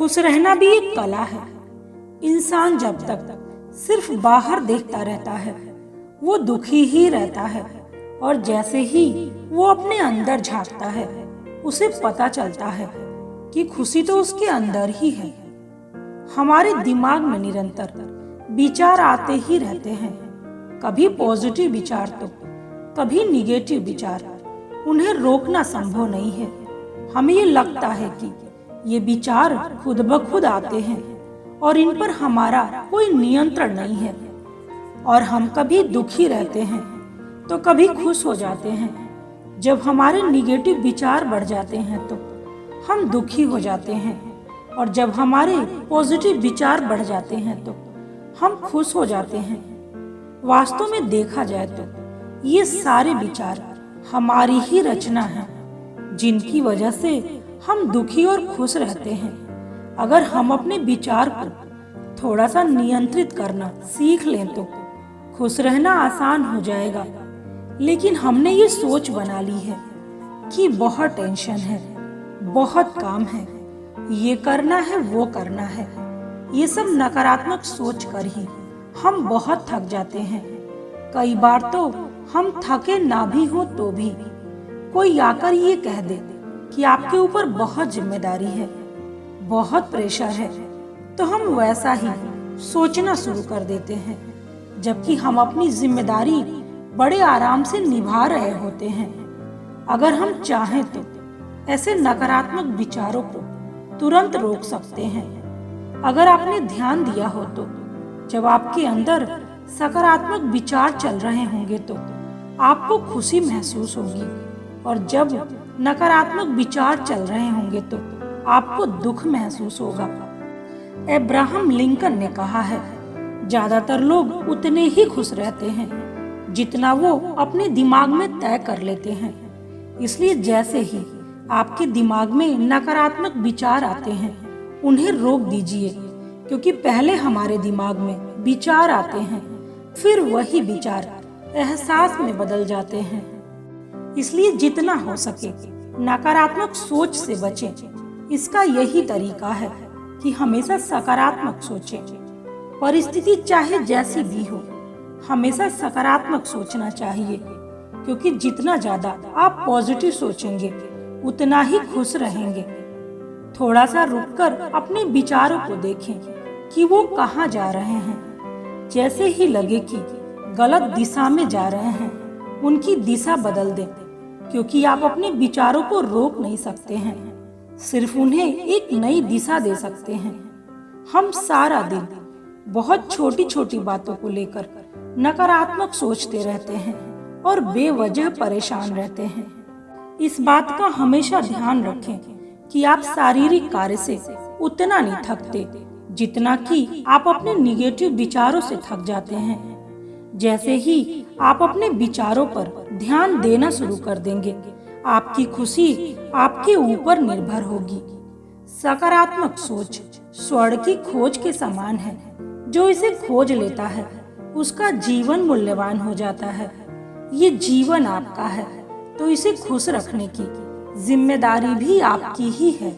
खुश रहना भी एक कला है। इंसान जब तक सिर्फ बाहर देखता रहता है वो दुखी ही रहता है, और जैसे ही वो अपने अंदर झांकता है उसे पता चलता है कि खुशी तो उसके अंदर ही है। हमारे दिमाग में निरंतर विचार आते ही रहते हैं, कभी पॉजिटिव विचार तो कभी निगेटिव विचार। उन्हें रोकना संभव नहीं है। हमें ये लगता है कि ये विचार खुद ब खुद आते हैं और इन पर हमारा कोई नियंत्रण नहीं है, और हम कभी दुखी रहते हैं तो कभी खुश हो जाते हैं। जब हमारे निगेटिव विचार बढ़ जाते हैं तो हम दुखी हो जाते हैं, और जब हमारे पॉजिटिव विचार बढ़ जाते हैं तो हम खुश हो जाते हैं। वास्तव में देखा जाए तो ये सारे विचार हमारी ही रचना है, जिनकी वजह से हम दुखी और खुश रहते हैं। अगर हम अपने विचार को थोड़ा सा नियंत्रित करना सीख लें तो खुश रहना आसान हो जाएगा। लेकिन हमने ये सोच बना ली है कि बहुत टेंशन है, बहुत काम है, ये करना है, वो करना है। ये सब नकारात्मक सोच कर ही हम बहुत थक जाते हैं। कई बार तो हम थके ना भी हो तो भी कोई आकर ये कह दे कि आपके ऊपर बहुत जिम्मेदारी है, बहुत प्रेशर है, तो हम वैसा ही सोचना शुरू कर देते हैं, जबकि हम अपनी जिम्मेदारी बड़े आराम से निभा रहे होते हैं। अगर हम चाहें तो ऐसे नकारात्मक विचारों को तुरंत रोक सकते हैं। अगर आपने ध्यान दिया हो तो जब आपके अंदर सकारात्मक विचार चल रहे होंगे तो आपको खुशी महसूस होगी, और जब नकारात्मक विचार चल रहे होंगे तो आपको दुख महसूस होगा। अब्राहम लिंकन ने कहा है, ज्यादातर लोग उतने ही खुश रहते हैं जितना वो अपने दिमाग में तय कर लेते हैं। इसलिए जैसे ही आपके दिमाग में नकारात्मक विचार आते हैं उन्हें रोक दीजिए, क्योंकि पहले हमारे दिमाग में विचार आते हैं, फिर वही विचार एहसास में बदल जाते हैं। इसलिए जितना हो सके नकारात्मक सोच से बचें। इसका यही तरीका है कि हमेशा सकारात्मक सोचें। परिस्थिति चाहे जैसी भी हो, हमेशा सकारात्मक सोचना चाहिए, क्योंकि जितना ज्यादा आप पॉजिटिव सोचेंगे उतना ही खुश रहेंगे। थोड़ा सा रुककर अपने विचारों को देखें कि वो कहाँ जा रहे हैं। जैसे ही लगे कि गलत दिशा में जा रहे हैं, उनकी दिशा बदल दें, क्योंकि आप अपने विचारों को रोक नहीं सकते हैं, सिर्फ उन्हें एक नई दिशा दे सकते हैं। हम सारा दिन बहुत छोटी छोटी बातों को लेकर नकारात्मक सोचते रहते हैं और बेवजह परेशान रहते हैं। इस बात का हमेशा ध्यान रखें कि आप शारीरिक कार्य से उतना नहीं थकते जितना कि आप अपने निगेटिव विचारों से थक जाते हैं। जैसे ही आप अपने विचारों पर ध्यान देना शुरू कर देंगे, आपकी खुशी आपके ऊपर निर्भर होगी। सकारात्मक सोच स्वर्ण की खोज के समान है। जो इसे खोज लेता है उसका जीवन मूल्यवान हो जाता है। ये जीवन आपका है, तो इसे खुश रखने की जिम्मेदारी भी आपकी ही है।